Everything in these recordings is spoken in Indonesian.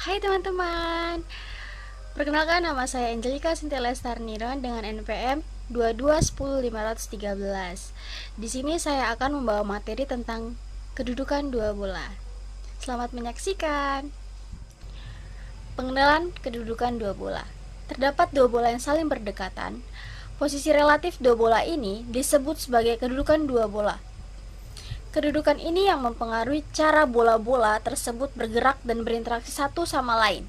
Hai teman-teman, perkenalkan nama saya Angelika Cynthia Lestarniron dengan NPM 2210513. Di sini saya akan membawa materi tentang kedudukan dua bola. Selamat menyaksikan. Pengenalan kedudukan dua bola. Terdapat dua bola yang saling berdekatan. Posisi relatif dua bola ini disebut sebagai kedudukan dua bola. Kedudukan ini yang mempengaruhi cara bola-bola tersebut bergerak dan berinteraksi satu sama lain.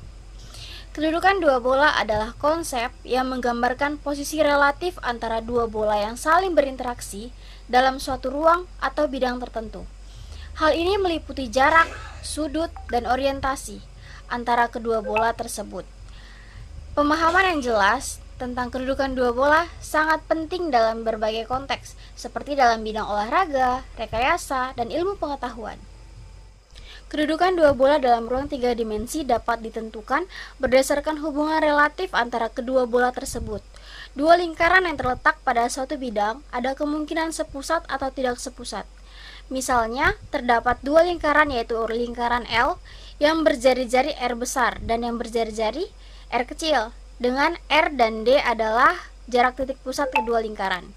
Kedudukan dua bola adalah konsep yang menggambarkan posisi relatif antara dua bola yang saling berinteraksi dalam suatu ruang atau bidang tertentu. Hal ini meliputi jarak, sudut, dan orientasi antara kedua bola tersebut. Pemahaman yang jelas tentang kedudukan dua bola sangat penting dalam berbagai konteks, seperti dalam bidang olahraga, rekayasa, dan ilmu pengetahuan. Kedudukan dua bola dalam ruang tiga dimensi dapat ditentukan berdasarkan hubungan relatif antara kedua bola tersebut. Dua lingkaran yang terletak pada suatu bidang ada kemungkinan sepusat atau tidak sepusat. Misalnya, terdapat dua lingkaran yaitu lingkaran L yang berjari-jari R besar dan yang berjari-jari R kecil, dengan R dan D adalah jarak titik pusat kedua lingkaran.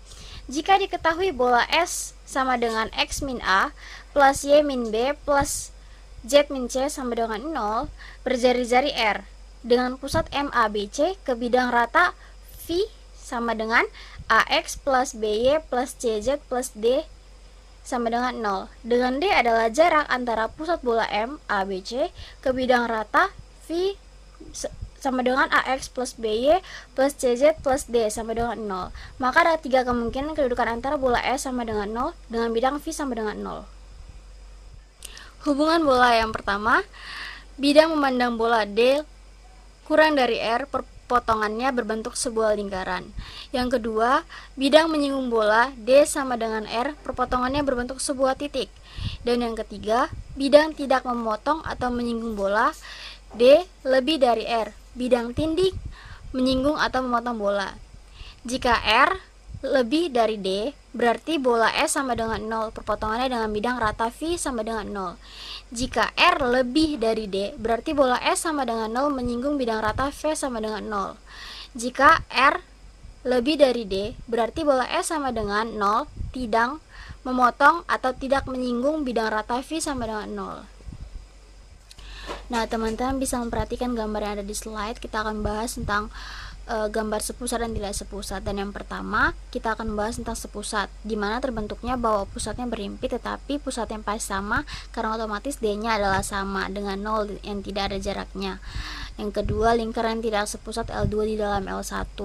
Jika diketahui bola S sama dengan X min A plus Y min B plus Z min C sama dengan 0, berjari-jari R dengan pusat MABC ke bidang rata V sama dengan AX plus BY plus CZ plus D sama dengan 0. Dengan D adalah jarak antara pusat bola M, ABC ke bidang rata V sama dengan AX plus BY plus CZ plus D sama dengan 0. Maka ada tiga kemungkinan kedudukan antara bola S sama dengan 0 dengan bidang V sama dengan 0. Hubungan bola yang pertama, bidang memandang bola D kurang dari R, potongannya berbentuk sebuah lingkaran. Yang kedua, bidang menyinggung bola D sama dengan R, perpotongannya berbentuk sebuah titik. Dan yang ketiga, bidang tidak memotong atau menyinggung bola D lebih dari R, bidang tindih, menyinggung atau memotong bola. Jika R lebih dari D, berarti bola S sama dengan 0, perpotongannya dengan bidang rata V sama dengan 0. Jika R lebih dari D, berarti bola S sama dengan 0 menyinggung bidang rata V sama dengan 0. Jika R lebih dari D, berarti bola S sama dengan 0, tidak memotong atau tidak menyinggung bidang rata V sama dengan 0. Nah, teman-teman bisa memperhatikan gambar yang ada di slide. Kita akan bahas tentang gambar sepusat dan tidak sepusat. Dan yang pertama, kita akan membahas tentang sepusat, dimana terbentuknya bahwa pusatnya berhimpit tetapi pusat yang pasti sama, karena otomatis D-nya adalah sama dengan 0 yang tidak ada jaraknya. Yang kedua, lingkaran tidak sepusat L2 di dalam L1,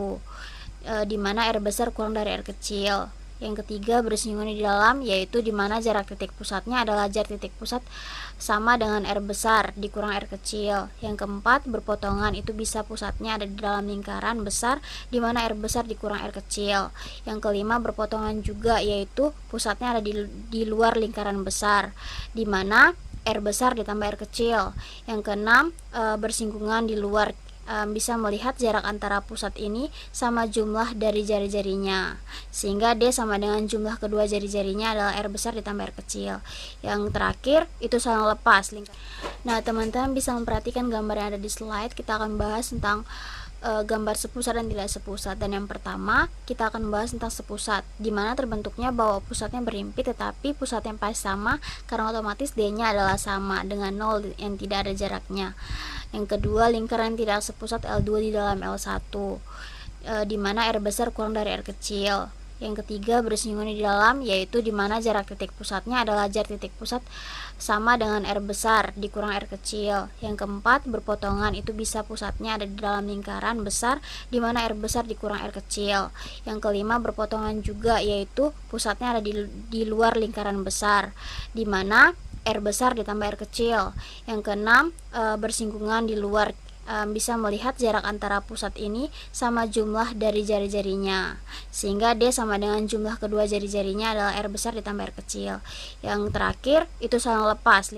dimana R besar kurang dari R kecil. Yang ketiga, bersinggungan di dalam, yaitu dimana jarak titik pusatnya adalah jarak titik pusat sama dengan R besar dikurang R kecil. Yang keempat, berpotongan, itu bisa pusatnya ada di dalam lingkaran besar dimana R besar dikurang R kecil. Yang kelima, berpotongan juga, yaitu pusatnya ada di luar lingkaran besar dimana R besar ditambah R kecil. Yang keenam, bersinggungan di luar, bisa melihat jarak antara pusat ini sama jumlah dari jari-jarinya, sehingga D sama dengan jumlah kedua jari-jarinya adalah R besar ditambah R kecil. Yang terakhir, itu saling lepas. Nah, teman-teman bisa memperhatikan gambar yang ada di slide. Kita akan bahas tentang gambar sepusat dan tidak sepusat. Dan yang pertama, kita akan membahas tentang sepusat, dimana terbentuknya bahwa pusatnya berhimpit tetapi pusat yang pasti sama, karena otomatis D-nya adalah sama dengan 0 yang tidak ada jaraknya. Yang kedua, lingkaran tidak sepusat L2 di dalam L1, dimana R besar kurang dari R kecil. Yang ketiga, bersinggungan di dalam, yaitu dimana jarak titik pusatnya adalah jarak titik pusat sama dengan R besar dikurang R kecil. Yang keempat, berpotongan, itu bisa pusatnya ada di dalam lingkaran besar dimana R besar dikurang R kecil. Yang kelima, berpotongan juga, yaitu pusatnya ada di luar lingkaran besar dimana R besar ditambah R kecil. Yang keenam, bersinggungan di luar, bisa melihat jarak antara pusat ini sama jumlah dari jari-jarinya, sehingga D sama dengan jumlah kedua jari-jarinya adalah R besar ditambah R kecil. Yang terakhir, itu saling lepas.